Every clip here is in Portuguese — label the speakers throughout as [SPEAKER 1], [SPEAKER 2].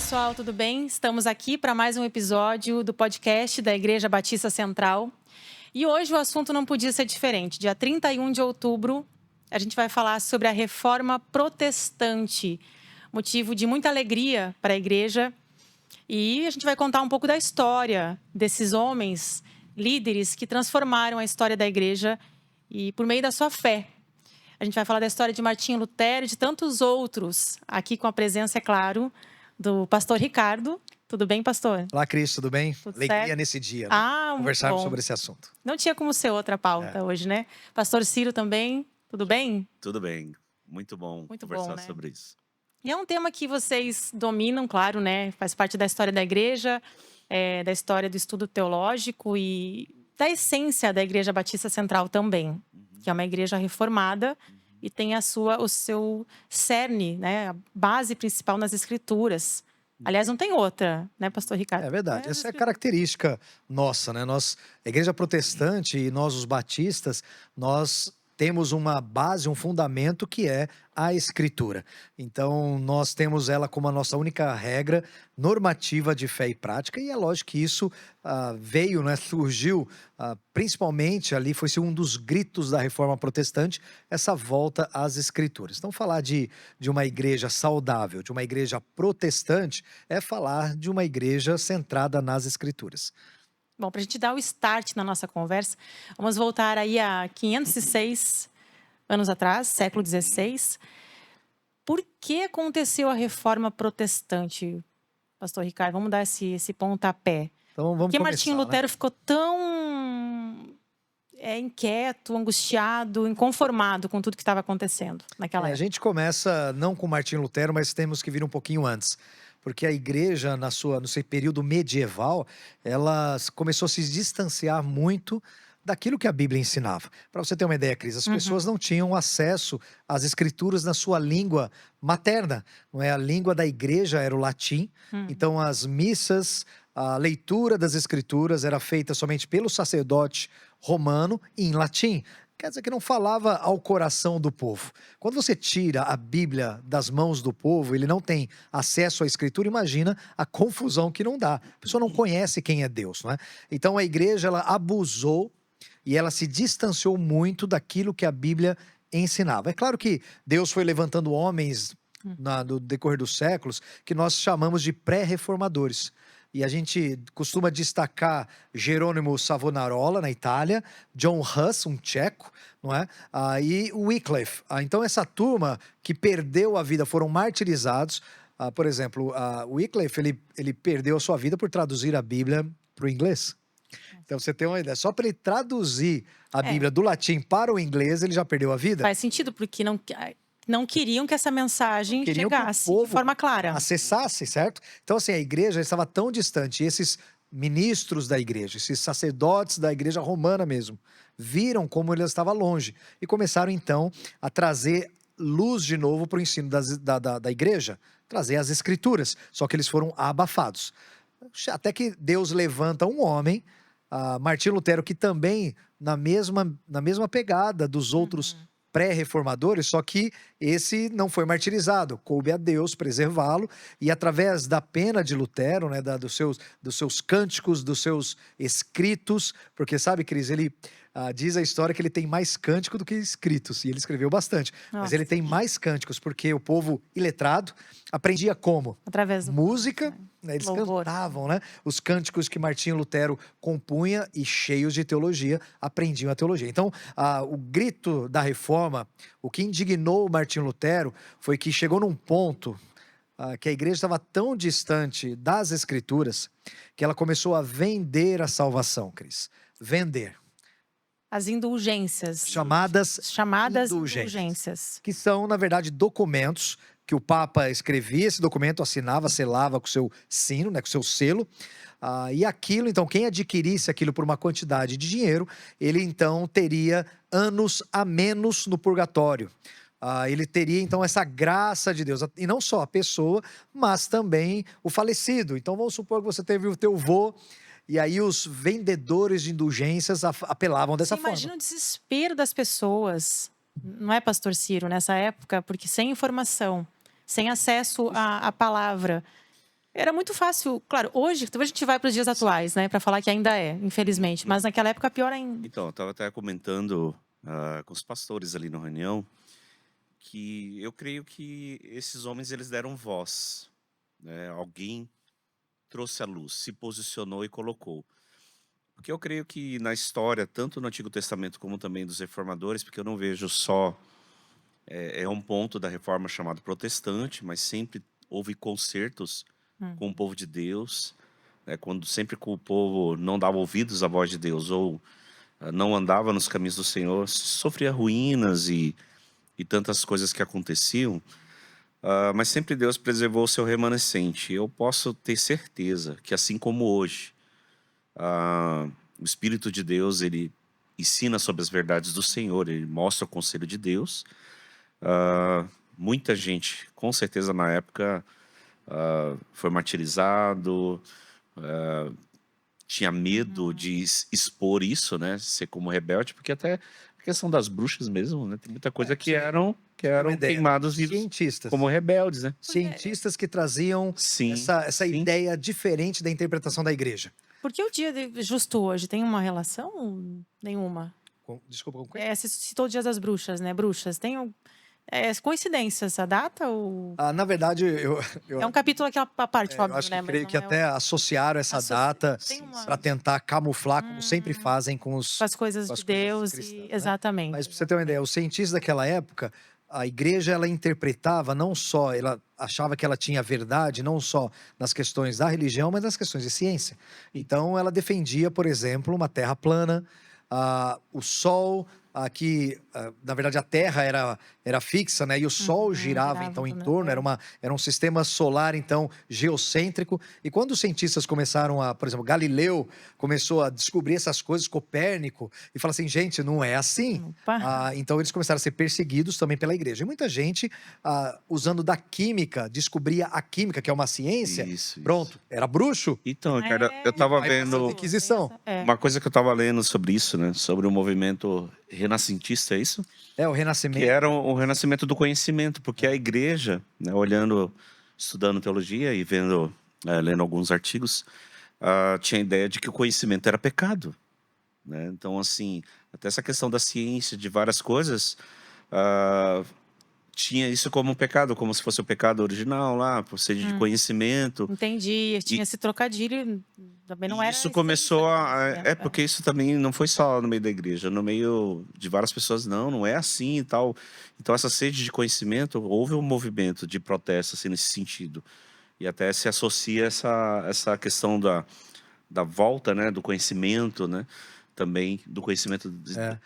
[SPEAKER 1] pessoal, tudo bem? Estamos aqui para mais um episódio do podcast da Igreja Batista Central. E hoje o assunto não podia ser diferente. Dia 31 de outubro, a gente vai falar sobre a Reforma Protestante, motivo de muita alegria para a igreja. E a gente vai contar um pouco da história desses homens, líderes que transformaram a história da igreja e por meio da sua fé. A gente vai falar da história de Martinho Lutero e de tantos outros, aqui com a presença, é claro, do pastor Ricardo. Tudo bem, pastor?
[SPEAKER 2] Olá, Cris, tudo bem?
[SPEAKER 1] Tudo
[SPEAKER 2] Alegria
[SPEAKER 1] certo?
[SPEAKER 2] nesse dia, né?
[SPEAKER 1] Muito
[SPEAKER 2] Conversarmos
[SPEAKER 1] bom.
[SPEAKER 2] sobre esse assunto.
[SPEAKER 1] Não tinha como ser outra pauta hoje, né? Pastor Ciro também, tudo bem?
[SPEAKER 3] Tudo bem, muito bom
[SPEAKER 1] Muito
[SPEAKER 3] conversar
[SPEAKER 1] bom, né?
[SPEAKER 3] sobre isso.
[SPEAKER 1] E é um tema que vocês dominam, claro, né? Faz parte da história da igreja, da história do estudo teológico e da essência da Igreja Batista Central também, que é uma igreja reformada e tem o seu cerne, né? A base principal nas Escrituras. Aliás, não tem outra, né, pastor Ricardo?
[SPEAKER 2] É verdade,
[SPEAKER 1] Nas
[SPEAKER 2] essa é a
[SPEAKER 1] Escrituras.
[SPEAKER 2] característica nossa, né? Nós, a igreja protestante e nós, os batistas, nós temos uma base, um fundamento que é a Escritura. Então, nós temos ela como a nossa única regra normativa de fé e prática, e é lógico que isso veio, né, surgiu, principalmente ali, foi um dos gritos da Reforma Protestante, essa volta às Escrituras. Então, falar de uma igreja saudável, de uma igreja protestante, é falar de uma igreja centrada nas Escrituras.
[SPEAKER 1] Bom, para a gente dar o start na nossa conversa, vamos voltar aí a 506 anos atrás, século XVI. Por que aconteceu a Reforma Protestante, pastor Ricardo? Vamos dar esse pontapé.
[SPEAKER 2] Então, vamos
[SPEAKER 1] Por que
[SPEAKER 2] começar,
[SPEAKER 1] Martinho
[SPEAKER 2] né?
[SPEAKER 1] Lutero ficou tão inquieto, angustiado, inconformado com tudo que estava acontecendo naquela
[SPEAKER 2] A
[SPEAKER 1] época?
[SPEAKER 2] gente começa não com Martinho Lutero, mas temos que vir um pouquinho antes. Porque a igreja, no seu período medieval, ela começou a se distanciar muito daquilo que a Bíblia ensinava. Para você ter uma ideia, Cris, as pessoas não tinham acesso às escrituras na sua língua materna. Não é? A língua da igreja era o latim, então as missas, a leitura das escrituras era feita somente pelo sacerdote romano em latim. Quer dizer que não falava ao coração do povo. Quando você tira a Bíblia das mãos do povo, ele não tem acesso à Escritura, imagina a confusão que não dá. A pessoa não conhece quem é Deus, não é? Então a igreja, ela abusou e ela se distanciou muito daquilo que a Bíblia ensinava. É claro que Deus foi levantando homens no decorrer dos séculos que nós chamamos de pré-reformadores. E a gente costuma destacar Jerônimo Savonarola, na Itália, John Huss, um tcheco, não é? E Wycliffe. Então, essa turma que perdeu a vida, foram martirizados. Por exemplo, Wycliffe, ele perdeu a sua vida por traduzir a Bíblia para o inglês. Então, você tem uma ideia. Só para ele traduzir a Bíblia do latim para o inglês, ele já perdeu a vida.
[SPEAKER 1] Faz sentido, porque não queriam que essa mensagem
[SPEAKER 2] Queriam que o
[SPEAKER 1] chegasse de
[SPEAKER 2] povo
[SPEAKER 1] forma clara.
[SPEAKER 2] acessasse, certo? Então, assim, a igreja estava tão distante, e esses ministros da igreja, esses sacerdotes da igreja romana mesmo, viram como ele estava longe e começaram, então, a trazer luz de novo para o ensino da igreja, trazer as escrituras, só que eles foram abafados. Até que Deus levanta um homem, Martinho Lutero, que também, na mesma pegada dos outros pré-reformadores, só que esse não foi martirizado, coube a Deus preservá-lo, e através da pena de Lutero, né, dos seus cânticos, dos seus escritos, porque sabe, Cris, ele diz a história que ele tem mais cântico do que escritos, e ele escreveu bastante, mas
[SPEAKER 1] Nossa.
[SPEAKER 2] ele tem mais cânticos, porque o povo iletrado aprendia como?
[SPEAKER 1] Através do
[SPEAKER 2] Música, né, eles
[SPEAKER 1] louvor.
[SPEAKER 2] cantavam, né, os cânticos que Martinho Lutero compunha e cheios de teologia, aprendiam a teologia. Então, o grito da reforma, o que indignou Martinho Lutero foi que chegou num ponto que a igreja estava tão distante das escrituras que ela começou a vender a salvação, Cris. Vender.
[SPEAKER 1] As indulgências.
[SPEAKER 2] Chamadas
[SPEAKER 1] indulgências.
[SPEAKER 2] que são, na verdade, documentos que o Papa escrevia, esse documento assinava, selava com o seu sino, né, com o seu selo, e aquilo, então, quem adquirisse aquilo por uma quantidade de dinheiro, ele, então, teria anos a menos no purgatório. Ele teria, então, essa graça de Deus, e não só a pessoa, mas também o falecido. Então, vamos supor que você teve o teu vô, e aí os vendedores de indulgências apelavam dessa forma.
[SPEAKER 1] Imagina o desespero das pessoas, não é, pastor Ciro, nessa época, porque sem informação, sem acesso à palavra, Era muito fácil, claro, hoje, talvez a gente vai para os dias atuais, né, para falar que ainda é, infelizmente, mas naquela época pior ainda.
[SPEAKER 3] Então, eu estava até comentando com os pastores ali na reunião que eu creio que esses homens eles deram voz, né? Alguém trouxe a luz, se posicionou e colocou. Porque eu creio que na história, tanto no Antigo Testamento como também dos reformadores, porque eu não vejo só um ponto da reforma chamado protestante, mas sempre houve concertos com o povo de Deus, né, quando sempre que o povo não dava ouvidos à voz de Deus ou não andava nos caminhos do Senhor, sofria ruínas e tantas coisas que aconteciam, mas sempre Deus preservou o seu remanescente. Eu posso ter certeza que assim como hoje, o Espírito de Deus, ele ensina sobre as verdades do Senhor, ele mostra o conselho de Deus. Muita gente, com certeza na época, foi martirizado, tinha medo de expor isso, né? Ser como rebelde, porque até a questão das bruxas mesmo, né? Tem muita coisa que eram
[SPEAKER 2] uma ideia.
[SPEAKER 3] queimados vivos
[SPEAKER 2] Cientistas.
[SPEAKER 3] como rebeldes, né?
[SPEAKER 2] Cientistas que traziam
[SPEAKER 3] Sim,
[SPEAKER 2] essa
[SPEAKER 3] sim.
[SPEAKER 2] ideia diferente da interpretação da igreja.
[SPEAKER 1] Por que o dia justo hoje tem uma relação? Nenhuma.
[SPEAKER 2] Desculpa, com o quê?
[SPEAKER 1] Você citou o Dia das Bruxas, né? Bruxas. Tem coincidência essa data? Ou...
[SPEAKER 2] Na verdade,
[SPEAKER 1] É um capítulo aqui à parte,
[SPEAKER 2] eu
[SPEAKER 1] óbvio,
[SPEAKER 2] acho que
[SPEAKER 1] né?
[SPEAKER 2] creio que até associaram essa data
[SPEAKER 1] Tem uma...
[SPEAKER 2] para tentar camuflar, como sempre fazem com
[SPEAKER 1] as coisas
[SPEAKER 2] com as
[SPEAKER 1] de
[SPEAKER 2] coisas
[SPEAKER 1] Deus.
[SPEAKER 2] cristãs, né?
[SPEAKER 1] Exatamente.
[SPEAKER 2] Mas para você ter uma ideia, os cientistas daquela época, a igreja ela interpretava não só, ela achava que ela tinha verdade, não só nas questões da religião, mas nas questões de ciência. Então ela defendia, por exemplo, uma terra plana, o sol, que na verdade a terra era fixa, né? E o sol girava então em torno, era um sistema solar então geocêntrico. E quando os cientistas começaram por exemplo, Galileu começou a descobrir essas coisas, Copérnico, e fala assim, gente, não é assim. Então eles começaram a ser perseguidos também pela igreja. E muita gente, usando da química, descobria a química, que é uma ciência. Pronto, era bruxo.
[SPEAKER 3] Então, Ricardo, eu estava vendo
[SPEAKER 2] Inquisição.
[SPEAKER 3] uma coisa que eu estava lendo sobre isso, né? Sobre o movimento renascentista, é isso?
[SPEAKER 2] O Renascimento.
[SPEAKER 3] Que era o renascimento do conhecimento, porque a igreja, né, olhando, estudando teologia e lendo alguns artigos, tinha a ideia de que o conhecimento era pecado, né? Então, assim, até essa questão da ciência, de várias coisas, tinha isso como um pecado, como se fosse o pecado original lá, por sede de conhecimento.
[SPEAKER 1] Entendi, tinha esse trocadilho, também não era...
[SPEAKER 3] Isso começou porque isso também não foi só no meio da igreja, no meio de várias pessoas, não é assim e tal. Então essa sede de conhecimento, houve um movimento de protesto assim, nesse sentido. E até se associa essa questão da volta, né, do conhecimento, né? Também do conhecimento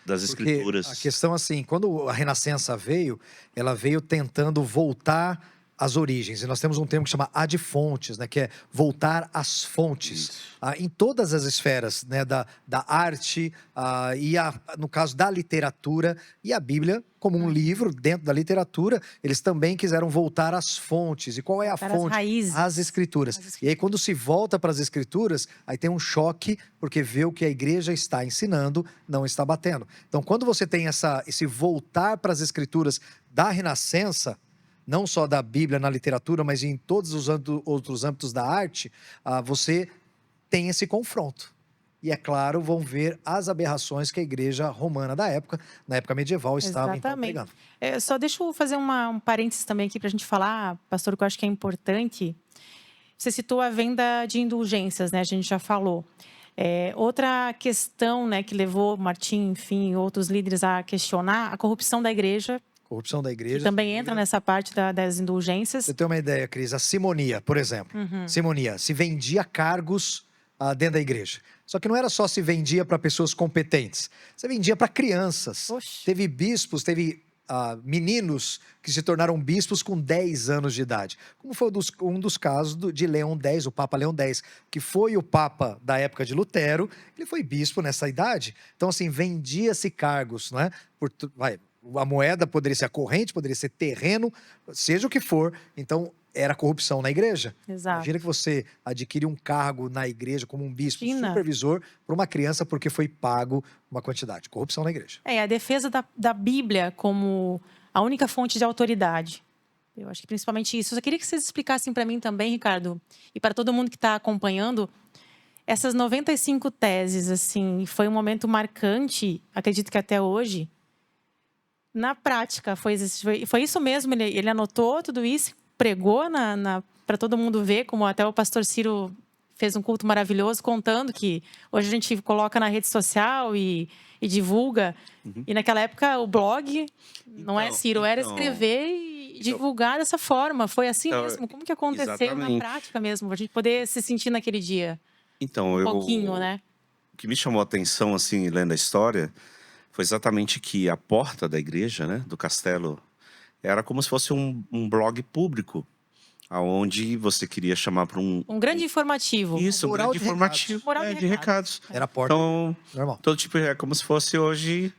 [SPEAKER 3] das escrituras.
[SPEAKER 2] A questão assim, quando a Renascença veio, ela veio tentando voltar às origens. E nós temos um termo que chama ad fontes, né, que é voltar às fontes. Em todas as esferas, né, da arte, no caso da literatura, e a Bíblia, como um livro dentro da literatura, eles também quiseram voltar às fontes. E qual é a fonte?
[SPEAKER 1] As raízes.
[SPEAKER 2] As escrituras. E aí, quando se volta para as escrituras, aí tem um choque, porque vê o que a igreja está ensinando, não está batendo. Então, quando você tem esse voltar para as escrituras da Renascença, não só da Bíblia na literatura, mas em todos os outros âmbitos da arte, você tem esse confronto. E, é claro, vão ver as aberrações que a igreja romana da época, na época medieval, estava então pregando.
[SPEAKER 1] Só deixa eu fazer um parênteses também aqui para a gente falar, pastor, que eu acho que é importante. Você citou a venda de indulgências, né? A gente já falou. Outra questão, né, que levou Martim, enfim, outros líderes a questionar a corrupção da igreja.
[SPEAKER 2] Corrupção da igreja.
[SPEAKER 1] Que também entra nessa parte das indulgências.
[SPEAKER 2] Você tem uma ideia, Cris? A simonia, por exemplo. Simonia, se vendia cargos dentro da igreja. Só que não era só se vendia para pessoas competentes. Você vendia para crianças.
[SPEAKER 1] Oxe.
[SPEAKER 2] Teve bispos, teve meninos que se tornaram bispos com 10 anos de idade. Como foi um dos casos de Leão X, o Papa Leão X, que foi o Papa da época de Lutero. Ele foi bispo nessa idade. Então, assim, vendia-se cargos, não é? A moeda poderia ser a corrente, poderia ser terreno, seja o que for. Então, era corrupção na igreja.
[SPEAKER 1] Exato.
[SPEAKER 2] Imagina que você adquire um cargo na igreja como um bispo,
[SPEAKER 1] Imagina.
[SPEAKER 2] supervisor, para uma criança porque foi pago uma quantidade. Corrupção na igreja.
[SPEAKER 1] A defesa da Bíblia como a única fonte de autoridade. Eu acho que principalmente isso. Eu só queria que vocês explicassem para mim também, Ricardo, e para todo mundo que está acompanhando, essas 95 teses, assim, foi um momento marcante, acredito que até hoje. Na prática, foi isso mesmo? Ele anotou tudo isso, pregou para todo mundo ver, como até o pastor Ciro fez um culto maravilhoso, contando que hoje a gente coloca na rede social e divulga.
[SPEAKER 3] Uhum.
[SPEAKER 1] E naquela época o blog, não é,
[SPEAKER 3] Então,
[SPEAKER 1] Ciro? Era
[SPEAKER 3] então,
[SPEAKER 1] escrever e divulgar dessa forma. Foi assim
[SPEAKER 3] então,
[SPEAKER 1] mesmo? Como que aconteceu na
[SPEAKER 3] exatamente.
[SPEAKER 1] prática mesmo? A gente poder se sentir naquele dia?
[SPEAKER 3] Então,
[SPEAKER 1] Um pouquinho, né?
[SPEAKER 3] o que me chamou a atenção, assim, lendo a história, foi exatamente que a porta da igreja, né, do castelo, era como se fosse um blog público, aonde você queria chamar para
[SPEAKER 1] Um grande informativo.
[SPEAKER 3] isso, um
[SPEAKER 2] Mural
[SPEAKER 3] grande
[SPEAKER 2] de recados.
[SPEAKER 3] informativo
[SPEAKER 1] Mural de
[SPEAKER 3] de recados.
[SPEAKER 2] Era a porta
[SPEAKER 3] Então,
[SPEAKER 2] normal.
[SPEAKER 3] todo tipo, é como se fosse hoje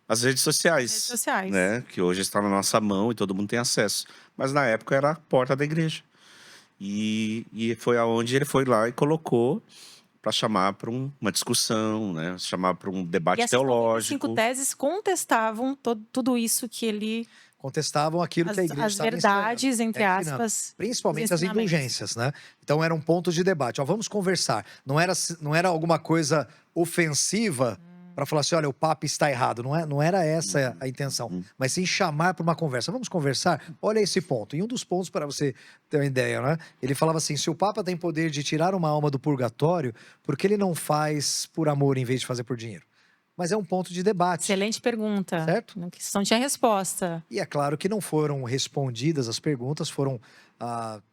[SPEAKER 3] as redes sociais,
[SPEAKER 1] Redes sociais.
[SPEAKER 3] né, que hoje está na nossa mão e todo mundo tem acesso. Mas na época era a porta da igreja. E foi aonde ele foi lá e colocou para chamar para uma discussão, né, chamar para um
[SPEAKER 1] E
[SPEAKER 3] debate
[SPEAKER 1] essas 95
[SPEAKER 3] teológico.
[SPEAKER 1] teses contestavam tudo isso que ele...
[SPEAKER 2] Contestavam aquilo que a igreja
[SPEAKER 1] As
[SPEAKER 2] estava
[SPEAKER 1] verdades, entre
[SPEAKER 2] ensinando.
[SPEAKER 1] aspas.
[SPEAKER 2] Principalmente
[SPEAKER 1] os
[SPEAKER 2] as
[SPEAKER 1] ensinamentos.
[SPEAKER 2] indulgências, né? Então eram pontos de debate. Ó, vamos conversar. Não era alguma coisa ofensiva para falar assim, olha, o Papa está errado. Não era essa a intenção. Mas sim chamar para uma conversa. Vamos conversar? Olha esse ponto. E um dos pontos, para você ter uma ideia, né? Ele falava assim, se o Papa tem poder de tirar uma alma do purgatório, por que ele não faz por amor em vez de fazer por dinheiro? Mas é um ponto de debate.
[SPEAKER 1] Excelente pergunta.
[SPEAKER 2] Certo?
[SPEAKER 1] Que não tinha resposta.
[SPEAKER 2] E é claro que não foram respondidas as perguntas, foram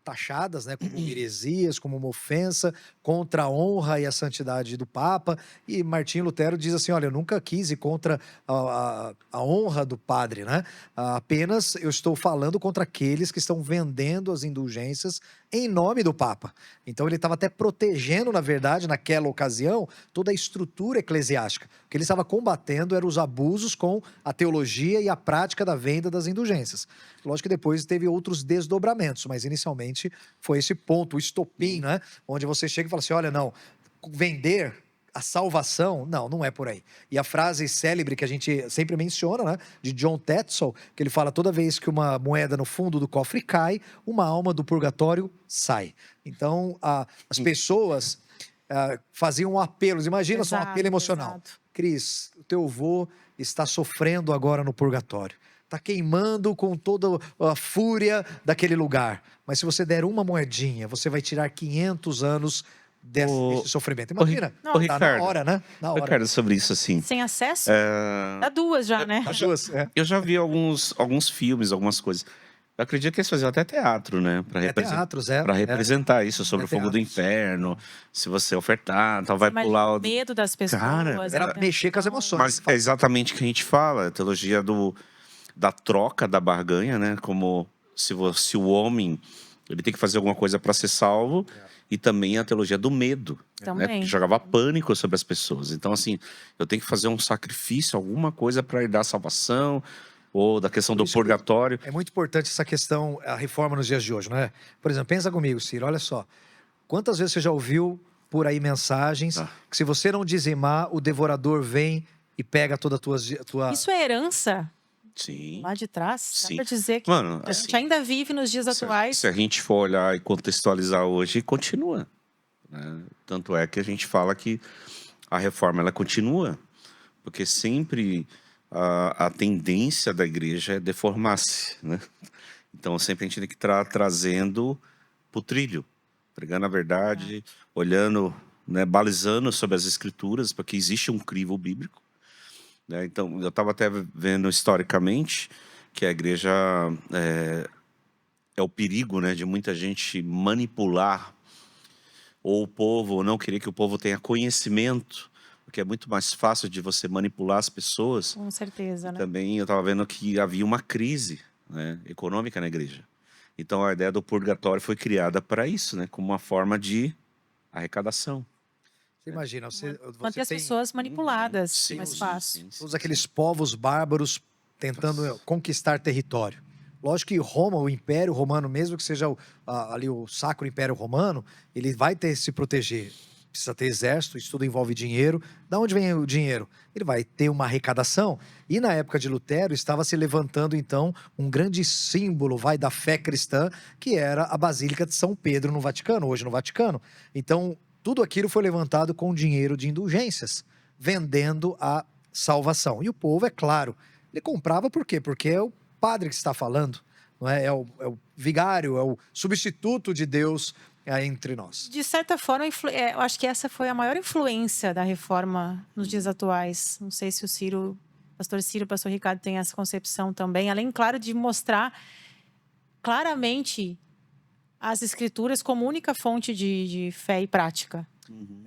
[SPEAKER 2] taxadas, né, como heresias, como uma ofensa contra a honra e a santidade do Papa. E Martinho Lutero diz assim, olha, eu nunca quis ir contra a honra do padre, né? Apenas eu estou falando contra aqueles que estão vendendo as indulgências em nome do Papa. Então ele estava até protegendo, na verdade, naquela ocasião, toda a estrutura eclesiástica. O que ele estava combatendo eram os abusos com a teologia e a prática da venda das indulgências. Lógico que depois teve outros desdobramentos, mas inicialmente foi esse ponto, o estopim, né? Onde você chega e fala assim, olha, não, vender a salvação, não é por aí. E a frase célebre que a gente sempre menciona, né, de John Tetzel, que ele fala, toda vez que uma moeda no fundo do cofre cai, uma alma do purgatório sai. Então, as pessoas faziam apelos, imagina só um apelo emocional.
[SPEAKER 1] Exato.
[SPEAKER 2] Cris, o teu avô está sofrendo agora no purgatório. Está queimando com toda a fúria daquele lugar. Mas se você der uma moedinha, você vai tirar 500 anos desse sofrimento. Imagina,
[SPEAKER 3] Ô, Ricardo,
[SPEAKER 2] na hora, né? Na hora.
[SPEAKER 3] Ricardo, sobre isso, assim,
[SPEAKER 1] Sem acesso? Dá duas já, né?
[SPEAKER 2] As duas,
[SPEAKER 3] eu já vi alguns filmes, algumas coisas. Eu acredito que eles faziam até teatro, né? Para representar isso, sobre o fogo do inferno. Se você ofertar, tal, vai pular.
[SPEAKER 1] O medo das pessoas.
[SPEAKER 3] Cara,
[SPEAKER 2] era mexer com as emoções.
[SPEAKER 3] Mas é exatamente o que a gente fala, a teologia da troca, da barganha, né? Como se o homem ele tem que fazer alguma coisa para ser salvo, e também a teologia do medo, né? Porque jogava pânico sobre as pessoas. Então, assim, eu tenho que fazer um sacrifício, alguma coisa para herdar a salvação, ou da questão do purgatório.
[SPEAKER 2] É muito importante essa questão, a reforma nos dias de hoje, não é? Por exemplo, pensa comigo, Ciro, olha só. Quantas vezes você já ouviu por aí mensagens que se você não dizimar, o devorador vem e pega toda a tua...
[SPEAKER 1] Isso é herança?
[SPEAKER 3] Sim.
[SPEAKER 1] Lá de trás?
[SPEAKER 3] Sim.
[SPEAKER 1] Dá pra dizer que
[SPEAKER 3] Mano,
[SPEAKER 1] a gente ainda vive nos dias atuais.
[SPEAKER 3] Se a gente for olhar e contextualizar hoje, continua. Né? Tanto é que a gente fala que a reforma ela continua, porque sempre a tendência da igreja é deformar-se, né? Então sempre a gente tem que estar trazendo para o trilho, pregando a verdade, olhando, né, balizando sobre as escrituras, porque existe um crivo bíblico. Né? Então eu estava até vendo historicamente que a igreja é o perigo, né, de muita gente manipular ou o povo, ou não querer que o povo tenha conhecimento, porque é muito mais fácil de você manipular as pessoas.
[SPEAKER 1] Com certeza, né?
[SPEAKER 3] Também eu estava vendo que havia uma crise, né, econômica na igreja. Então a ideia do purgatório foi criada para isso, né, como uma forma de arrecadação.
[SPEAKER 2] Você imagina, você
[SPEAKER 1] manter as
[SPEAKER 2] tem
[SPEAKER 1] pessoas manipuladas, mais fácil.
[SPEAKER 2] todos aqueles povos bárbaros tentando conquistar território. Lógico que Roma, o Império Romano, mesmo que seja ali o Sacro Império Romano, ele vai ter que se proteger. precisa ter exército, isso tudo envolve dinheiro. Da onde vem o dinheiro? Ele vai ter uma arrecadação. E na época de Lutero estava se levantando então um grande símbolo, da fé cristã, que era a Basílica de São Pedro no Vaticano, hoje no Vaticano. Então, tudo aquilo foi levantado com dinheiro de indulgências, vendendo a salvação. E o povo, é claro, ele comprava por quê? Porque é o padre que está falando, não é? É o vigário, é o substituto de Deus entre nós.
[SPEAKER 1] De certa forma, eu acho que essa foi a maior influência da reforma nos dias atuais. Não sei se o pastor Ciro, o pastor Ricardo tem essa concepção também. Além, claro, de mostrar claramente as escrituras como única fonte de fé e prática.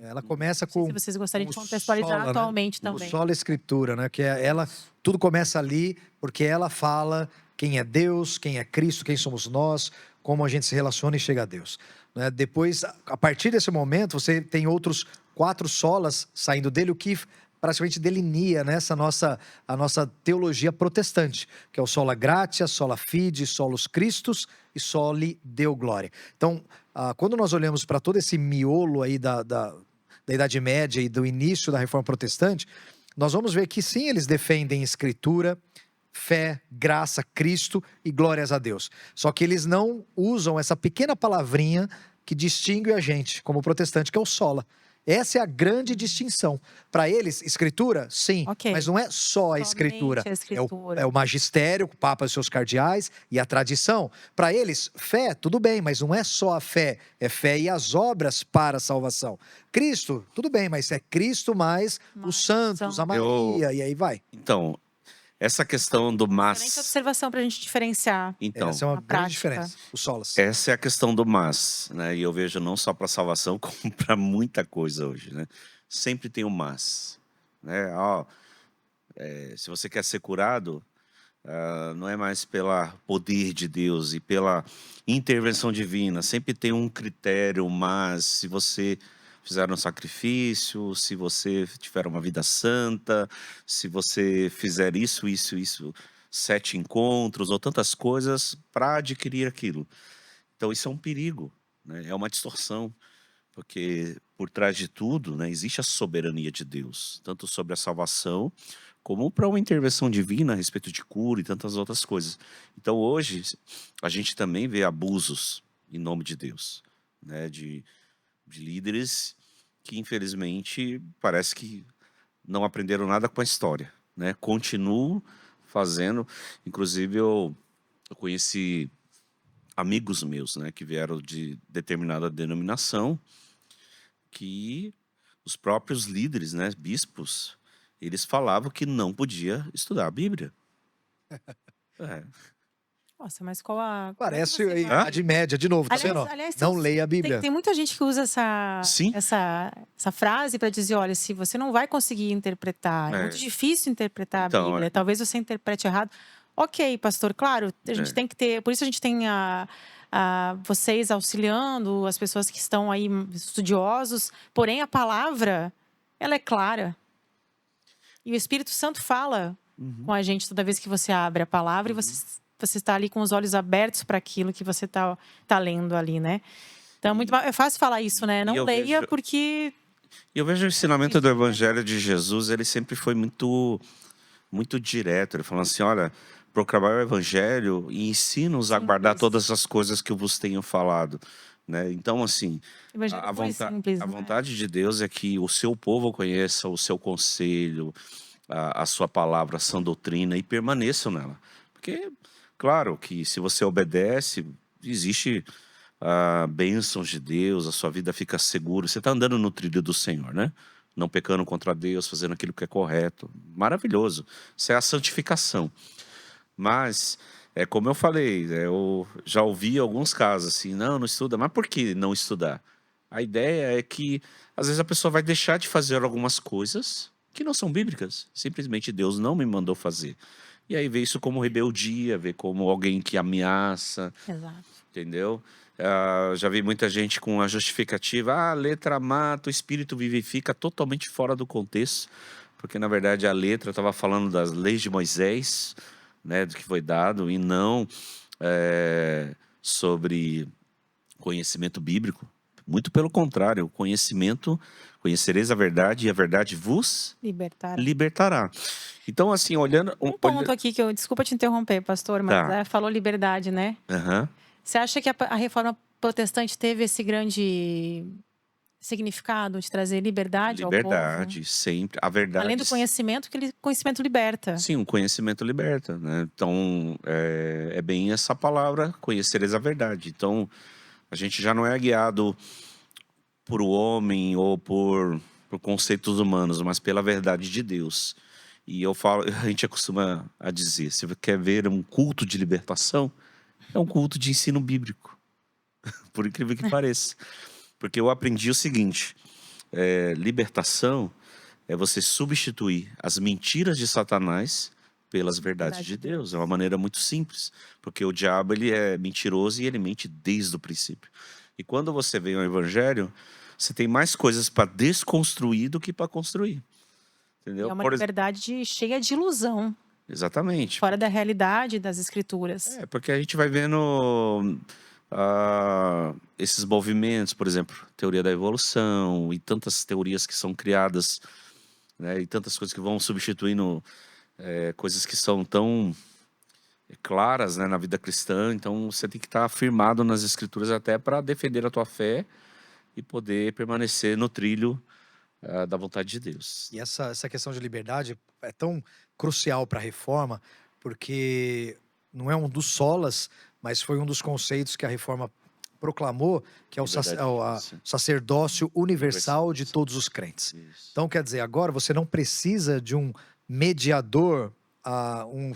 [SPEAKER 2] Ela começa
[SPEAKER 1] Não sei
[SPEAKER 2] com
[SPEAKER 1] se vocês gostariam
[SPEAKER 2] o
[SPEAKER 1] de contextualizar
[SPEAKER 2] sola,
[SPEAKER 1] atualmente
[SPEAKER 2] né?
[SPEAKER 1] também.
[SPEAKER 2] O sola escritura, né? Que ela, tudo começa ali, porque ela fala quem é Deus, quem é Cristo, quem somos nós, como a gente se relaciona e chega a Deus. Né? Depois, a partir desse momento, você tem outros 4 solas saindo dele, o que praticamente delinea, né, a nossa teologia protestante, que é o sola gratia, sola fide, solus Christus e soli Deo gloria. Então, quando nós olhamos para todo esse miolo aí da Idade Média e do início da Reforma Protestante, nós vamos ver que sim, eles defendem escritura, fé, graça, Cristo e glórias a Deus. Só que eles não usam essa pequena palavrinha que distingue a gente como protestante, que é o sola. Essa é a grande distinção. Para eles, escritura, sim, mas não é só a escritura. É o magistério, o Papa e os seus cardeais e a tradição. Para eles, fé, tudo bem, mas não é só a fé. É fé e as obras para a salvação. Cristo, tudo bem, mas é Cristo mais os santos, a Maria, e aí vai.
[SPEAKER 3] Então, essa questão do mas...
[SPEAKER 1] Excelente observação para a gente diferenciar.
[SPEAKER 3] Então,
[SPEAKER 2] essa é uma grande diferença, os solas.
[SPEAKER 3] Essa é a questão do mas, né? E eu vejo não só para salvação, como para muita coisa hoje, né? Sempre tem o mas, né? Se você quer ser curado, não é mais pelo poder de Deus e pela intervenção divina. Sempre tem um critério, mas se você fizer um sacrifício, se você tiver uma vida santa, se você fizer isso, 7 encontros ou tantas coisas para adquirir aquilo. Então isso é um perigo, né? É uma distorção, porque por trás de tudo, né, existe a soberania de Deus, tanto sobre a salvação, como para uma intervenção divina a respeito de cura e tantas outras coisas. Então hoje a gente também vê abusos em nome de Deus, né, de líderes que infelizmente parece que não aprenderam nada com a história, né? Continuam fazendo. Inclusive eu conheci amigos meus, né, que vieram de determinada denominação, que os próprios líderes, né, bispos, eles falavam que não podia estudar a Bíblia.
[SPEAKER 1] Nossa, mas qual a...
[SPEAKER 2] Parece a Idade Média, de novo, tá vendo? Não leia a Bíblia.
[SPEAKER 1] Tem muita gente que usa essa frase para dizer, olha, se você não vai conseguir interpretar, é muito difícil interpretar a Bíblia, talvez você interprete errado. Ok, pastor, claro, a gente tem que ter... Por isso a gente tem vocês auxiliando, as pessoas que estão aí estudiosos, porém a palavra, ela é clara. E o Espírito Santo fala com a gente toda vez que você abre a palavra e você está ali com os olhos abertos para aquilo que você tá lendo ali, né? Então é fácil falar isso, né? Não leia porque...
[SPEAKER 3] Eu vejo o ensinamento do Evangelho de Jesus, ele sempre foi muito, muito direto. Ele falou assim, olha, proclamar o Evangelho e ensina-os a guardar todas as coisas que eu vos tenho falado. Né? Então, assim, a vontade de Deus é que o seu povo conheça o seu conselho, a sua palavra, a sã doutrina e permaneçam nela. Porque... Claro que se você obedece, existe bênçãos de Deus, a sua vida fica segura. Você está andando no trilho do Senhor, né? Não pecando contra Deus, fazendo aquilo que é correto. Maravilhoso. Isso é a santificação. Mas, como eu falei, eu já ouvi alguns casos assim, não estuda. Mas por que não estudar? A ideia é que, às vezes, a pessoa vai deixar de fazer algumas coisas que não são bíblicas. Simplesmente Deus não me mandou fazer. E aí vê isso como rebeldia, vê como alguém que ameaça.
[SPEAKER 1] Exato.
[SPEAKER 3] Entendeu? Já vi muita gente com a justificativa, a letra mata, o espírito vivifica, totalmente fora do contexto, porque na verdade a letra estava falando das leis de Moisés, né, do que foi dado, e não sobre conhecimento bíblico. Muito pelo contrário, o conhecimento, conhecereis a verdade e a verdade vos
[SPEAKER 1] Libertar.
[SPEAKER 3] libertará. Então, assim, olhando...
[SPEAKER 1] Um ponto aqui que desculpa te interromper, pastor, mas
[SPEAKER 3] Tá.
[SPEAKER 1] falou liberdade, né?
[SPEAKER 3] Aham.
[SPEAKER 1] Você acha que a reforma protestante teve esse grande significado de trazer liberdade ao povo?
[SPEAKER 3] Liberdade, sempre. A verdade...
[SPEAKER 1] Além do conhecimento, que conhecimento liberta.
[SPEAKER 3] Sim, o conhecimento liberta, né? Então, é bem essa palavra, conhecereis a verdade. Então, a gente já não é guiado por o homem ou por conceitos humanos, mas pela verdade de Deus. E eu falo, a gente acostuma a dizer, se você quer ver um culto de libertação, é um culto de ensino bíblico, por incrível que pareça. Porque eu aprendi o seguinte, libertação é você substituir as mentiras de Satanás pelas verdades de Deus. É uma maneira muito simples, porque o diabo ele é mentiroso e ele mente desde o princípio. E quando você vem ao evangelho, você tem mais coisas para desconstruir do que para construir. Entendeu?
[SPEAKER 1] É uma liberdade cheia de ilusão.
[SPEAKER 3] Exatamente.
[SPEAKER 1] Fora da realidade das escrituras.
[SPEAKER 3] Porque a gente vai vendo esses movimentos, por exemplo, teoria da evolução e tantas teorias que são criadas, né, e tantas coisas que vão substituindo coisas que são tão claras, né, na vida cristã. Então você tem que estar firmado nas escrituras até para defender a tua fé e poder permanecer no trilho da vontade de Deus.
[SPEAKER 2] E essa questão de liberdade é tão crucial para a reforma, porque não é um dos solas, mas foi um dos conceitos que a reforma proclamou, que é o sacerdócio universal de todos os crentes. Isso. Então, quer dizer, agora você não precisa de um mediador, um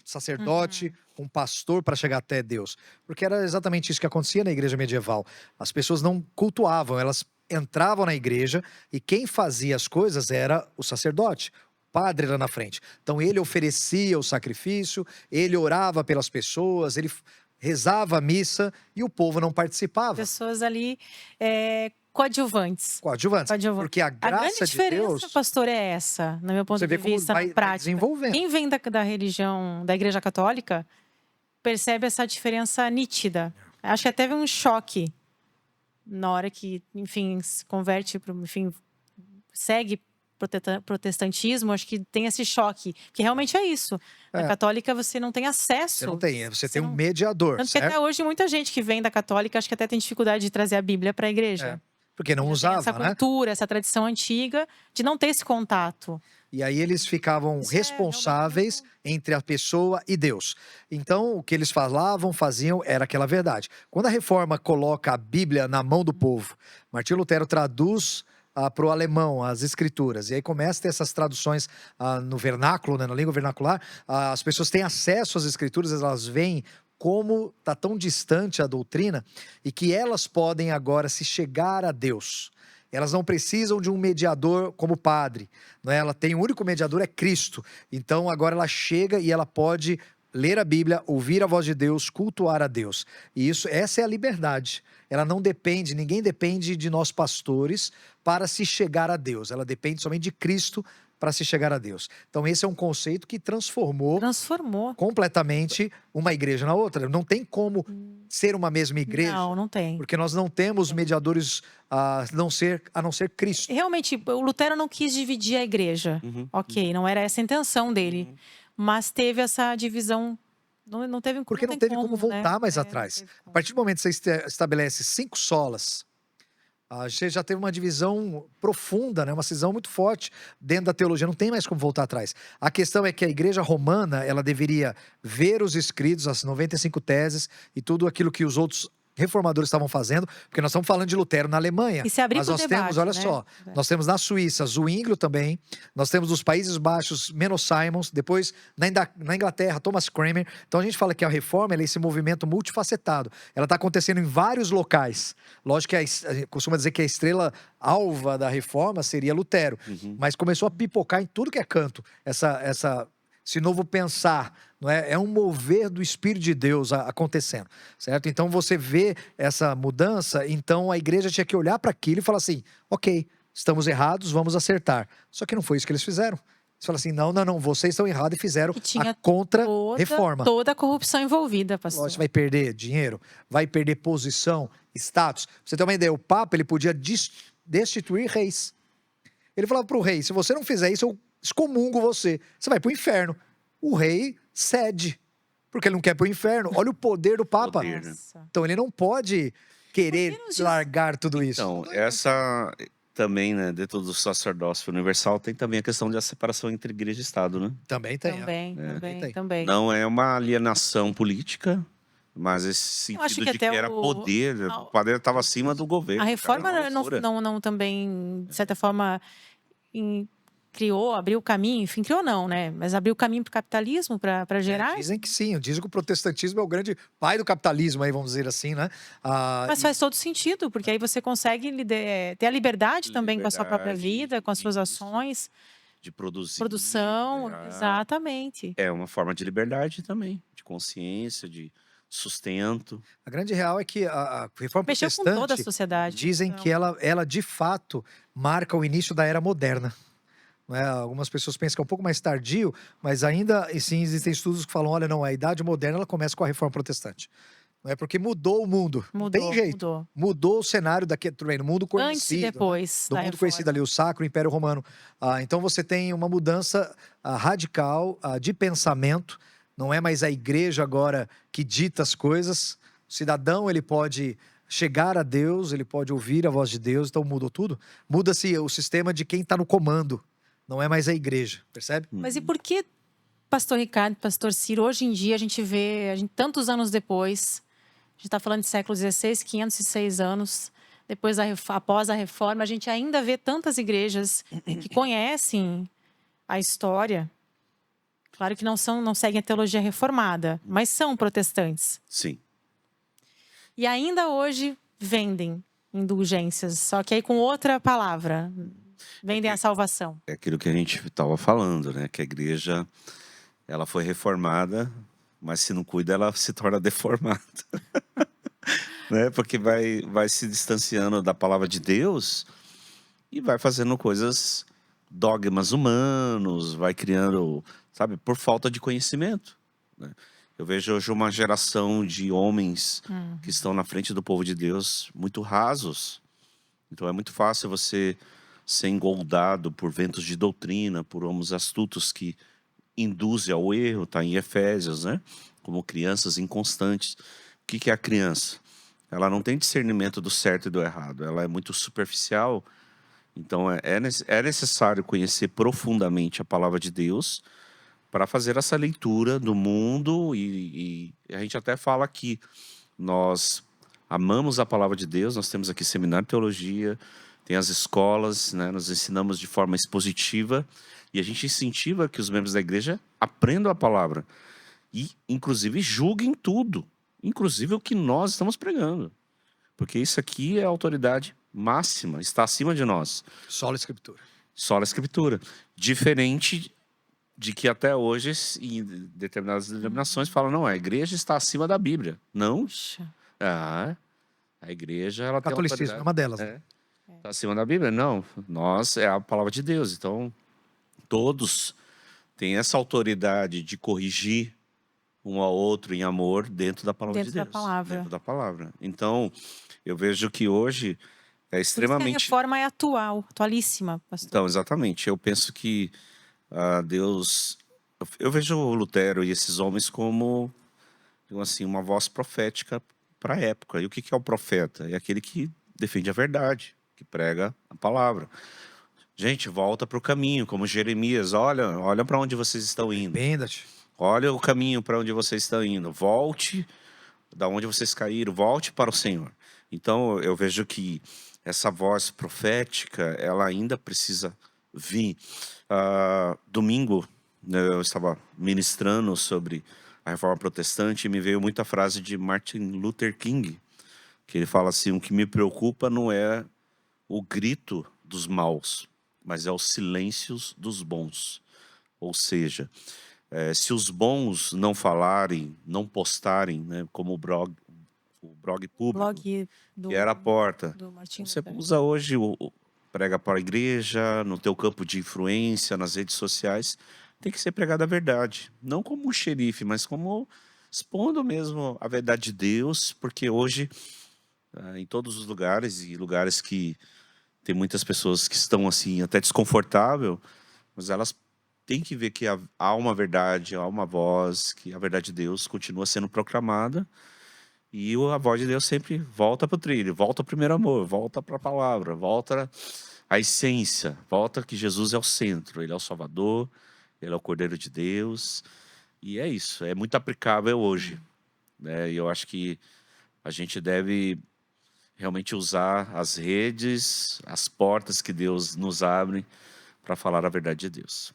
[SPEAKER 2] sacerdote, um pastor para chegar até Deus. Porque era exatamente isso que acontecia na igreja medieval. As pessoas não cultuavam, elas entravam na igreja e quem fazia as coisas era o sacerdote. O padre lá na frente. Então ele oferecia o sacrifício, ele orava pelas pessoas, ele rezava a missa e o povo não participava.
[SPEAKER 1] Pessoas ali coadjuvantes.
[SPEAKER 2] Coadjuvantes. Porque a graça de Deus...
[SPEAKER 1] A grande diferença, pastor, é essa, no meu ponto de vista, na prática. Quem vem da religião, da igreja católica, percebe essa diferença nítida. Acho que até teve um choque na hora que, enfim, se converte, enfim, segue protestantismo, acho que tem esse choque, que realmente é isso. Na católica você não tem acesso.
[SPEAKER 2] Você não tem, você tem um mediador.
[SPEAKER 1] Tanto que até hoje muita gente que vem da católica, acho que até tem dificuldade de trazer a Bíblia para a igreja.
[SPEAKER 2] Porque não usava,
[SPEAKER 1] essa cultura, essa tradição antiga de não ter esse contato.
[SPEAKER 2] E aí eles ficavam responsáveis entre a pessoa e Deus. Então, o que eles falavam, faziam, era aquela verdade. Quando a reforma coloca a Bíblia na mão do povo, Martinho Lutero traduz para o alemão as escrituras. E aí começa a ter essas traduções no vernáculo, né, na língua vernacular. As pessoas têm acesso às escrituras, elas veem como está tão distante a doutrina e que elas podem agora se chegar a Deus. Elas não precisam de um mediador como padre, não é? Ela tem o único mediador, é Cristo. Então agora ela chega e ela pode ler a Bíblia, ouvir a voz de Deus, cultuar a Deus. E essa é a liberdade. Ela não depende, ninguém depende de nós pastores para se chegar a Deus. Ela depende somente de Cristo para se chegar a Deus. Então esse é um conceito que transformou completamente uma igreja na outra. Não tem como ser uma mesma igreja.
[SPEAKER 1] Não tem.
[SPEAKER 2] Porque nós não temos mediadores a não ser Cristo.
[SPEAKER 1] Realmente, o Lutero não quis dividir a igreja. Ok, não era essa a intenção dele. Mas teve essa divisão. Não teve,
[SPEAKER 2] porque não teve como voltar mais atrás. A partir do momento que você estabelece 5 solas, você já teve uma divisão profunda, né? Uma cisão muito forte dentro da teologia, não tem mais como voltar atrás. A questão é que a igreja romana, ela deveria ver os escritos, as 95 teses e tudo aquilo que os outros reformadores estavam fazendo, porque nós estamos falando de Lutero na Alemanha.
[SPEAKER 1] E se abrir
[SPEAKER 2] mas nós
[SPEAKER 1] debate,
[SPEAKER 2] temos, olha só, nós temos na Suíça Zwinglio também, nós temos nos Países Baixos Menno Simons, depois na Inglaterra Thomas Cranmer. Então a gente fala que a reforma é esse movimento multifacetado. Ela está acontecendo em vários locais. Lógico que a gente costuma dizer que a estrela alva da reforma seria Lutero, mas começou a pipocar em tudo que é canto esse novo pensar, não é? É um mover do Espírito de Deus acontecendo, certo? Então você vê essa mudança, então a igreja tinha que olhar para aquilo e falar assim, ok, estamos errados, vamos acertar. Só que não foi isso que eles fizeram. Você fala assim, não, vocês estão errados e fizeram
[SPEAKER 1] Que tinha
[SPEAKER 2] a contra-reforma.
[SPEAKER 1] toda a corrupção envolvida, pastor.
[SPEAKER 2] Você vai perder dinheiro, vai perder posição, status. Pra você ter uma ideia, o Papa ele podia destituir reis. Ele falava pro rei, se você não fizer isso, eu excomungo você. Você vai pro inferno. O rei cede, porque ele não quer pro inferno. Olha o poder do Papa.
[SPEAKER 3] Poder, né?
[SPEAKER 1] Nossa.
[SPEAKER 2] Então ele não pode querer
[SPEAKER 1] Por que nos diz-
[SPEAKER 2] largar tudo isso.
[SPEAKER 3] Então, essa também, né, dentro do sacerdócio universal, tem também a questão da separação entre igreja e Estado, né?
[SPEAKER 2] Também tem.
[SPEAKER 1] Também,
[SPEAKER 2] tem.
[SPEAKER 1] também.
[SPEAKER 3] Não é uma alienação política, mas esse
[SPEAKER 1] Eu acho
[SPEAKER 3] sentido
[SPEAKER 1] que
[SPEAKER 3] de que
[SPEAKER 1] até
[SPEAKER 3] era poder, o poder estava acima do governo.
[SPEAKER 1] A
[SPEAKER 3] cara,
[SPEAKER 1] reforma
[SPEAKER 3] é uma
[SPEAKER 1] não,
[SPEAKER 3] loucura.
[SPEAKER 1] não também, de certa forma, abriu o caminho, enfim, criou não, né? Mas abriu o caminho para o capitalismo, para gerar.
[SPEAKER 2] Dizem que sim, dizem que o protestantismo é o grande pai do capitalismo, aí vamos dizer assim, né?
[SPEAKER 1] Mas faz todo sentido, porque aí você consegue ter a liberdade também com a sua própria
[SPEAKER 3] Liberdade,
[SPEAKER 1] vida, com as suas
[SPEAKER 3] isso.
[SPEAKER 1] ações,
[SPEAKER 3] De produzir.
[SPEAKER 1] produção,
[SPEAKER 3] criar.
[SPEAKER 1] exatamente.
[SPEAKER 3] É uma forma de liberdade também, de consciência, de sustento.
[SPEAKER 2] A grande real é que a reforma
[SPEAKER 1] Mexeu com toda a
[SPEAKER 2] protestante
[SPEAKER 1] sociedade.
[SPEAKER 2] dizem
[SPEAKER 1] Então,
[SPEAKER 2] que ela de fato marca o início da era moderna. Não é? Algumas pessoas pensam que é um pouco mais tardio, mas ainda assim existem estudos que falam, olha, não, a idade moderna ela começa com a reforma protestante. Não é porque mudou o mundo. Não tem jeito. Mudou o cenário daqui, tudo bem, no mundo conhecido.
[SPEAKER 1] Antes e depois
[SPEAKER 2] Do
[SPEAKER 1] da
[SPEAKER 2] mundo
[SPEAKER 1] reforma.
[SPEAKER 2] conhecido ali, o Sacro Império Romano. Então você tem uma mudança radical de pensamento. Não é mais a igreja agora que dita as coisas. O cidadão ele pode chegar a Deus, ele pode ouvir a voz de Deus. Então mudou tudo. Muda-se o sistema de quem está no comando. Não é mais a igreja, percebe?
[SPEAKER 1] Mas e por que, pastor Ricardo, pastor Ciro, hoje em dia a gente vê, tantos anos depois, a gente está falando de século XVI, 506 anos, depois após a reforma, a gente ainda vê tantas igrejas que conhecem a história. Claro que não seguem a teologia reformada, mas são protestantes.
[SPEAKER 3] Sim.
[SPEAKER 1] E ainda hoje vendem indulgências, só que aí com outra palavra. Vendem a salvação.
[SPEAKER 3] É aquilo que a gente estava falando, né? Que a igreja, ela foi reformada, mas se não cuida, ela se torna deformada. Né? Porque vai se distanciando da palavra de Deus e vai fazendo coisas, dogmas humanos, vai criando, sabe, por falta de conhecimento. Né? Eu vejo hoje uma geração de homens que estão na frente do povo de Deus muito rasos. Então é muito fácil você ser engoldado por ventos de doutrina, por homens astutos que induzem ao erro, está em Efésios, né? Como crianças inconstantes. O que é a criança? Ela não tem discernimento do certo e do errado, ela é muito superficial. Então é necessário conhecer profundamente a palavra de Deus para fazer essa leitura do mundo e a gente até fala que nós amamos a palavra de Deus, nós temos aqui seminário de teologia, tem as escolas, né? Nós ensinamos de forma expositiva e a gente incentiva que os membros da igreja aprendam a palavra e, inclusive, julguem tudo, inclusive o que nós estamos pregando, porque isso aqui é a autoridade máxima, está acima de nós.
[SPEAKER 2] Só a Escritura.
[SPEAKER 3] Só a Escritura. Diferente de que até hoje, em determinadas denominações, falam, não, a igreja está acima da Bíblia. Não.
[SPEAKER 1] Puxa.
[SPEAKER 3] A igreja, ela tem
[SPEAKER 2] Catolicismo é uma delas.
[SPEAKER 3] né? Está acima da Bíblia? Não. Nós é a palavra de Deus. Então, todos têm essa autoridade de corrigir um ao outro em amor dentro da palavra de Deus.
[SPEAKER 1] Dentro da palavra.
[SPEAKER 3] Dentro da palavra. Então, eu vejo que hoje é
[SPEAKER 1] Por isso que a
[SPEAKER 3] extremamente...
[SPEAKER 1] reforma é atualíssima, pastor.
[SPEAKER 3] Então, exatamente. Eu penso que Deus... Eu vejo o Lutero e esses homens como, assim, uma voz profética para a época. E o que é o profeta? É aquele que defende a verdade, que prega a palavra. Gente, volta para o caminho, como Jeremias. Olha para onde vocês estão indo.
[SPEAKER 2] Arrependa-te.
[SPEAKER 3] Olha o caminho para onde vocês estão indo. Volte da onde vocês caíram. Volte para o Senhor. Então, eu vejo que essa voz profética, ela ainda precisa vir. Domingo, eu estava ministrando sobre a reforma protestante e me veio muita frase de Martin Luther King, que ele fala assim, o que me preocupa não é o grito dos maus, mas é os silêncios dos bons. Ou seja, se os bons não falarem, não postarem, né, como o blog público,
[SPEAKER 1] Blog
[SPEAKER 3] que era a porta.
[SPEAKER 1] do Martin
[SPEAKER 3] Você
[SPEAKER 1] Luther.
[SPEAKER 3] usa hoje prega para a igreja, no teu campo de influência, nas redes sociais, tem que ser pregada a verdade. Não como um xerife, mas como expondo mesmo a verdade de Deus, porque hoje, em todos os lugares, e lugares que tem muitas pessoas que estão assim, até desconfortável, mas elas têm que ver que há uma verdade, há uma voz, que a verdade de Deus continua sendo proclamada, e a voz de Deus sempre volta para o trilho, volta ao primeiro amor, volta para a palavra, volta à essência, volta que Jesus é o centro, Ele é o Salvador, Ele é o Cordeiro de Deus, e é isso, é muito aplicável hoje, né? E eu acho que a gente deve realmente usar as redes, as portas que Deus nos abre para falar a verdade de Deus.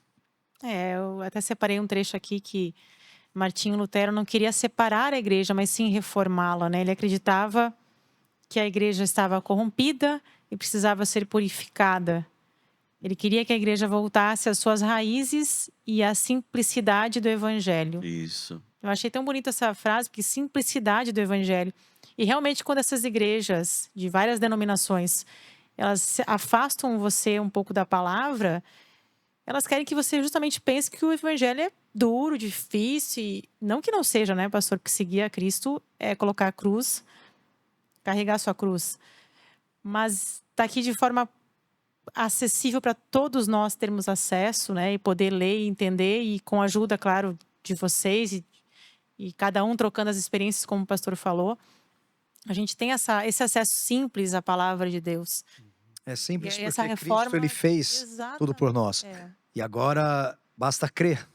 [SPEAKER 1] Eu até separei um trecho aqui que Martinho Lutero não queria separar a igreja, mas sim reformá-la, né? Ele acreditava que a igreja estava corrompida e precisava ser purificada. Ele queria que a igreja voltasse às suas raízes e à simplicidade do evangelho.
[SPEAKER 3] Isso.
[SPEAKER 1] Eu achei tão bonita essa frase, porque simplicidade do evangelho. E realmente quando essas igrejas de várias denominações, elas afastam você um pouco da palavra, elas querem que você justamente pense que o evangelho é duro, difícil, e não que não seja, né, pastor, que seguir a Cristo é colocar a cruz, carregar a sua cruz. Mas está aqui de forma acessível para todos nós termos acesso, né, e poder ler e entender, e com a ajuda, claro, de vocês, e cada um trocando as experiências, como o pastor falou, a gente tem esse acesso simples à palavra de Deus.
[SPEAKER 2] É simples
[SPEAKER 1] E essa
[SPEAKER 2] porque
[SPEAKER 1] reforma...
[SPEAKER 2] Cristo ele fez tudo por nós. E agora basta crer.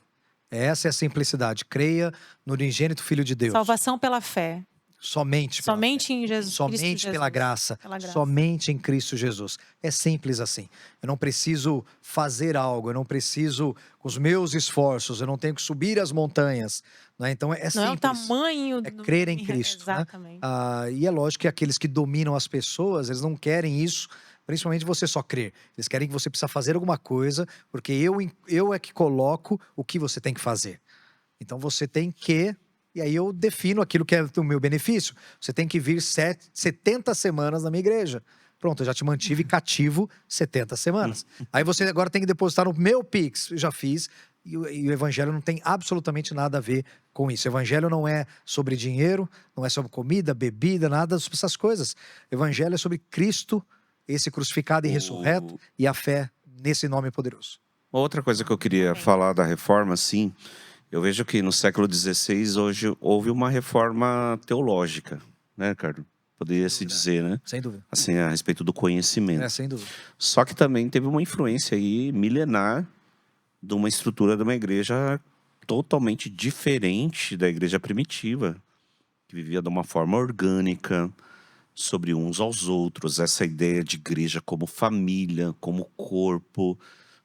[SPEAKER 2] Essa é a simplicidade. Creia no unigênito Filho de Deus.
[SPEAKER 1] Salvação pela fé.
[SPEAKER 2] Somente pela
[SPEAKER 1] Somente
[SPEAKER 2] fé.
[SPEAKER 1] em Jesus.
[SPEAKER 2] Somente
[SPEAKER 1] Cristo Jesus.
[SPEAKER 2] pela graça. Somente em Cristo Jesus. É simples assim. Eu não preciso fazer algo. Eu não preciso, com os meus esforços, eu não tenho que subir as montanhas. Né? Então é simples.
[SPEAKER 1] Não é o tamanho...
[SPEAKER 2] É crer em Cristo.
[SPEAKER 1] Exatamente.
[SPEAKER 2] Né? E é lógico que aqueles que dominam as pessoas, eles não querem isso. Principalmente você só crer. Eles querem que você precisa fazer alguma coisa, porque eu é que coloco o que você tem que fazer. Então você tem que... E aí eu defino aquilo que é do meu benefício. Você tem que vir 70 semanas na minha igreja. Pronto, eu já te mantive cativo 70 semanas. Aí você agora tem que depositar no meu Pix. Eu já fiz. E o evangelho não tem absolutamente nada a ver com isso. O evangelho não é sobre dinheiro, não é sobre comida, bebida, nada sobre essas coisas. O evangelho é sobre Cristo, esse crucificado e ressurreto, e a fé nesse nome poderoso.
[SPEAKER 3] Outra coisa que eu queria falar da reforma, sim, eu vejo que no século XVI hoje houve uma reforma teológica, né, Ricardo? Poderia se dizer, né?
[SPEAKER 2] Sem dúvida.
[SPEAKER 3] Assim, a respeito do conhecimento.
[SPEAKER 2] Sem dúvida.
[SPEAKER 3] Só que também teve uma influência aí milenar de uma estrutura de uma igreja totalmente diferente da igreja primitiva, que vivia de uma forma orgânica, sobre uns aos outros, essa ideia de igreja como família, como corpo,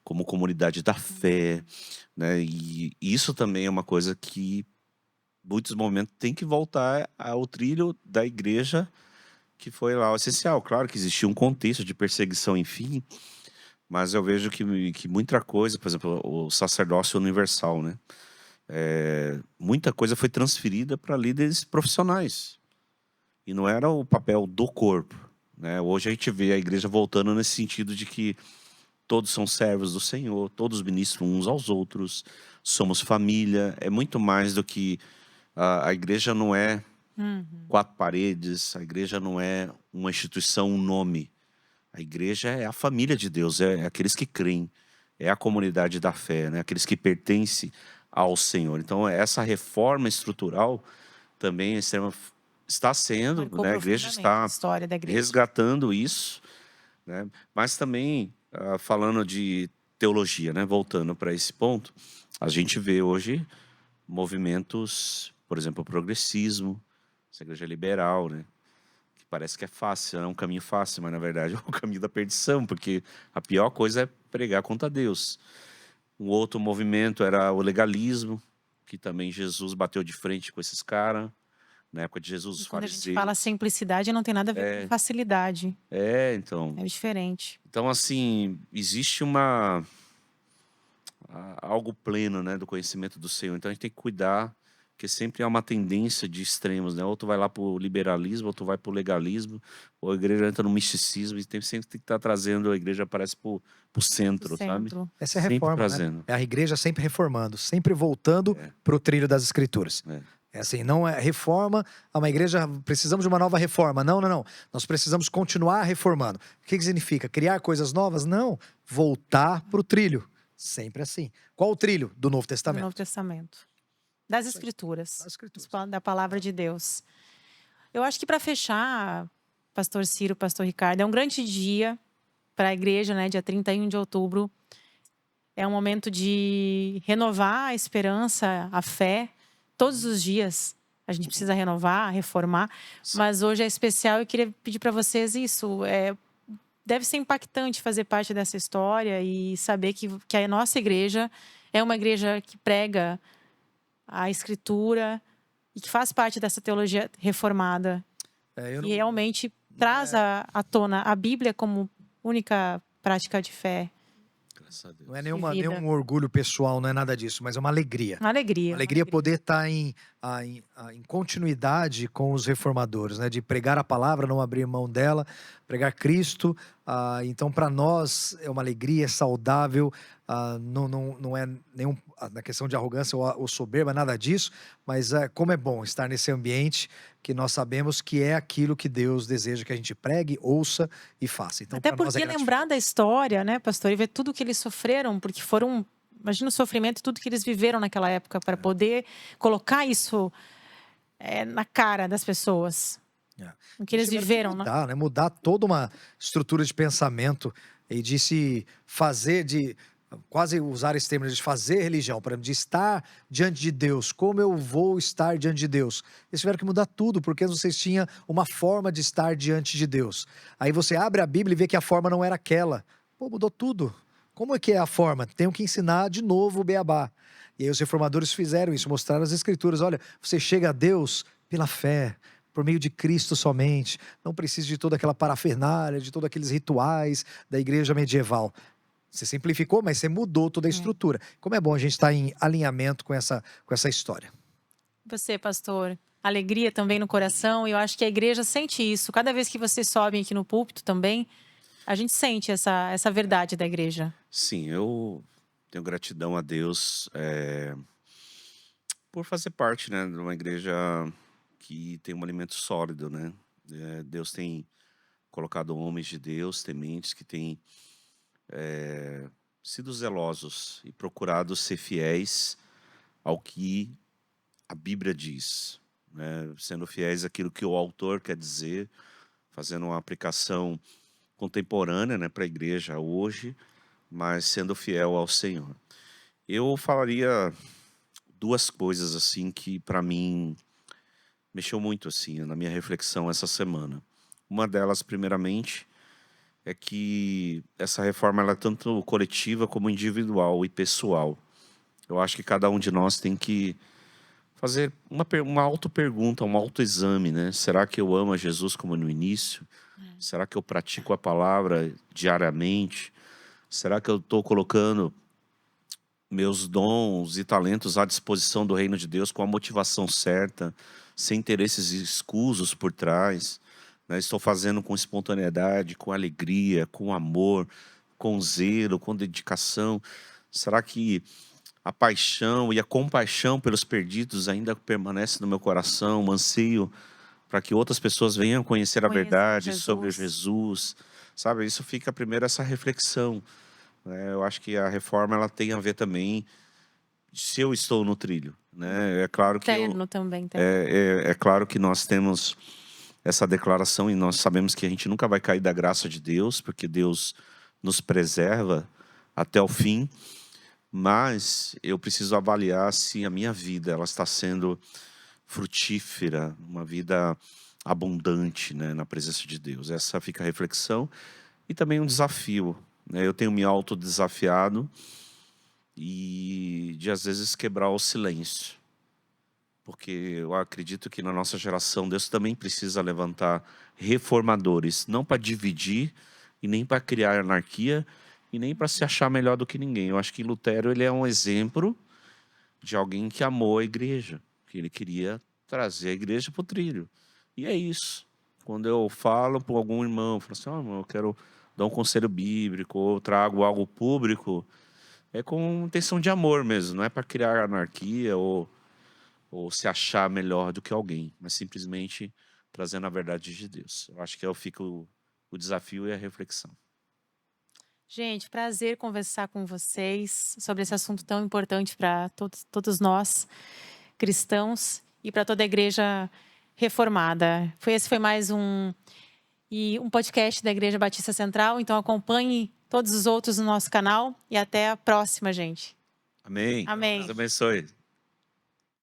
[SPEAKER 3] como comunidade da fé, né? E isso também é uma coisa que, em muitos momentos, tem que voltar ao trilho da igreja, que foi lá o essencial. Claro que existia um contexto de perseguição, enfim, mas eu vejo que muita coisa, por exemplo, o sacerdócio universal, né? Muita coisa foi transferida para líderes profissionais. E não era o papel do corpo, né? Hoje a gente vê a igreja voltando nesse sentido de que todos são servos do Senhor, todos ministram uns aos outros, somos família. É muito mais do que... A igreja não é quatro paredes, a igreja não é uma instituição, um nome. A igreja é a família de Deus, é aqueles que creem, é a comunidade da fé, né? Aqueles que pertencem ao Senhor. Então, essa reforma estrutural também está sendo, né? A igreja está resgatando isso, né? Mas também, falando de teologia, né? Voltando para esse ponto, a gente vê hoje movimentos, por exemplo, o progressismo, essa igreja liberal, né? Que parece que é fácil, é um caminho fácil, mas na verdade é o caminho da perdição, porque a pior coisa é pregar contra Deus. Um outro movimento era o legalismo, que também Jesus bateu de frente com esses caras. Na época de Jesus, os
[SPEAKER 1] quando
[SPEAKER 3] fariseus.
[SPEAKER 1] A gente fala simplicidade, não tem nada a ver com facilidade.
[SPEAKER 3] Então.
[SPEAKER 1] É diferente.
[SPEAKER 3] Então, assim, existe algo pleno, né, do conhecimento do Senhor. Então, a gente tem que cuidar Porque sempre há uma tendência de extremos, né? Ou tu vai lá pro liberalismo, ou tu vai pro legalismo, ou a igreja entra no misticismo, e sempre tem que estar trazendo, a igreja parece pro
[SPEAKER 1] O
[SPEAKER 3] centro, sabe?
[SPEAKER 1] centro.
[SPEAKER 2] Essa é a
[SPEAKER 3] Sempre
[SPEAKER 2] reforma, né?
[SPEAKER 3] trazendo.
[SPEAKER 2] É a igreja sempre reformando, sempre voltando
[SPEAKER 3] É,
[SPEAKER 2] para o trilho das escrituras.
[SPEAKER 3] é.
[SPEAKER 2] É assim, não é reforma, uma igreja, precisamos de uma nova reforma. Não, não, não. Nós precisamos continuar reformando. O que significa? Criar coisas novas? Não. Voltar para o trilho. Sempre assim. Qual o trilho do Novo
[SPEAKER 1] Do
[SPEAKER 2] Testamento?
[SPEAKER 1] Novo Testamento. Das
[SPEAKER 2] Isso aí,
[SPEAKER 1] Escrituras.
[SPEAKER 2] das escrituras.
[SPEAKER 1] Da palavra de Deus. Eu acho que para fechar, pastor Ciro, pastor Ricardo, é um grande dia para a igreja, né? Dia 31 de outubro. É um momento de renovar a esperança, a fé. Todos os dias a gente precisa renovar, reformar.
[SPEAKER 3] Sim.
[SPEAKER 1] Mas hoje é especial. Eu queria pedir para vocês isso. Deve ser impactante fazer parte dessa história e saber que a nossa igreja é uma igreja que prega a Escritura e que faz parte dessa teologia reformada.
[SPEAKER 2] É, eu
[SPEAKER 1] E
[SPEAKER 2] não-
[SPEAKER 1] realmente traz à tona a Bíblia como única prática de fé.
[SPEAKER 3] Graças a Deus.
[SPEAKER 2] não é
[SPEAKER 1] vida.
[SPEAKER 2] nenhum orgulho pessoal, não é nada disso, mas é uma alegria.
[SPEAKER 1] Uma alegria.
[SPEAKER 2] Uma alegria poder estar em continuidade com os reformadores, né? De pregar a palavra, não abrir mão dela, pregar Cristo. Então, para nós, é uma alegria, é saudável. Não é nenhum na questão de arrogância ou soberba, nada disso. Mas como é bom estar nesse ambiente que nós sabemos que é aquilo que Deus deseja que a gente pregue, ouça e faça. Então,
[SPEAKER 1] Até
[SPEAKER 2] para nós é
[SPEAKER 1] porque lembrar da história, né, pastor, e ver tudo que eles sofreram, porque foram. Imagina o sofrimento e tudo que eles viveram naquela época para poder colocar isso na cara das pessoas. O que eles
[SPEAKER 2] tiveram
[SPEAKER 1] viveram,
[SPEAKER 2] que
[SPEAKER 1] né?
[SPEAKER 2] mudar, né? Mudar toda uma estrutura de pensamento e de se fazer, de quase usar esse termo de fazer religião, por exemplo, de estar diante de Deus. Como eu vou estar diante de Deus? Eles tiveram que mudar tudo, porque vocês tinham uma forma de estar diante de Deus. Aí você abre a Bíblia e vê que a forma não era aquela. Pô, mudou tudo. Como é que é a forma? Tenho que ensinar de novo o beabá. E aí os reformadores fizeram isso, mostraram as escrituras. Olha, você chega a Deus pela fé, por meio de Cristo somente. Não precisa de toda aquela parafernália, de todos aqueles rituais da igreja medieval. Você simplificou, mas você mudou toda a estrutura. Como é bom a gente estar em alinhamento com essa história.
[SPEAKER 1] Você, pastor, alegria também no coração. E eu acho que a igreja sente isso. Cada vez que vocês sobem aqui no púlpito também, a gente sente essa verdade da igreja.
[SPEAKER 3] Sim, eu tenho gratidão a Deus por fazer parte, né, de uma igreja que tem um alimento sólido, né? Deus tem colocado homens de Deus, tementes, que têm sido zelosos e procurado ser fiéis ao que a Bíblia diz, né? Sendo fiéis àquilo que o autor quer dizer, fazendo uma aplicação contemporânea, né, para a igreja hoje, mas sendo fiel ao Senhor. Eu falaria duas coisas assim que para mim mexeu muito assim na minha reflexão essa semana. Uma delas, primeiramente, é que essa reforma ela é tanto coletiva como individual e pessoal. Eu acho que cada um de nós tem que fazer uma auto-pergunta, um autoexame, né? Será que eu amo a Jesus como no início? Será que eu pratico a palavra diariamente? Será que eu estou colocando meus dons e talentos à disposição do reino de Deus com a motivação certa, sem interesses escusos por trás, né? Estou fazendo com espontaneidade, com alegria, com amor, com zelo, com dedicação. Será que a paixão e a compaixão pelos perdidos ainda permanece no meu coração, um anseio para que outras pessoas venham conhecer a
[SPEAKER 1] Conhecer
[SPEAKER 3] verdade
[SPEAKER 1] Jesus.
[SPEAKER 3] sobre Jesus? Sabe, isso fica primeiro essa reflexão. Eu acho que a reforma ela tem a ver também se eu estou no trilho, né? É claro que
[SPEAKER 1] Terno também.
[SPEAKER 3] é claro que nós temos essa declaração e nós sabemos que a gente nunca vai cair da graça de Deus, porque Deus nos preserva até o fim, mas eu preciso avaliar se a minha vida ela está sendo frutífera, uma vida abundante, né, na presença de Deus. Essa fica a reflexão e também um desafio, né? Eu tenho me autodesafiado e de às vezes quebrar o silêncio, porque eu acredito que na nossa geração Deus também precisa levantar reformadores, não para dividir e nem para criar anarquia e nem para se achar melhor do que ninguém. Eu acho que Lutero ele é um exemplo de alguém que amou a igreja, que ele queria trazer a igreja para o trilho. E é isso. Quando eu falo para algum irmão, eu falo assim, irmão, eu quero dar um conselho bíblico, ou trago algo público, é com intenção de amor mesmo, não é para criar anarquia ou se achar melhor do que alguém, mas simplesmente trazendo a verdade de Deus. Eu acho que fica o desafio e a reflexão.
[SPEAKER 1] Gente, prazer conversar com vocês sobre esse assunto tão importante para todos nós, cristãos, e para toda a igreja reformada. Esse foi mais um podcast da Igreja Batista Central, então acompanhe todos os outros no nosso canal e até a próxima, gente.
[SPEAKER 3] Amém.
[SPEAKER 1] Amém.
[SPEAKER 3] Deus abençoe.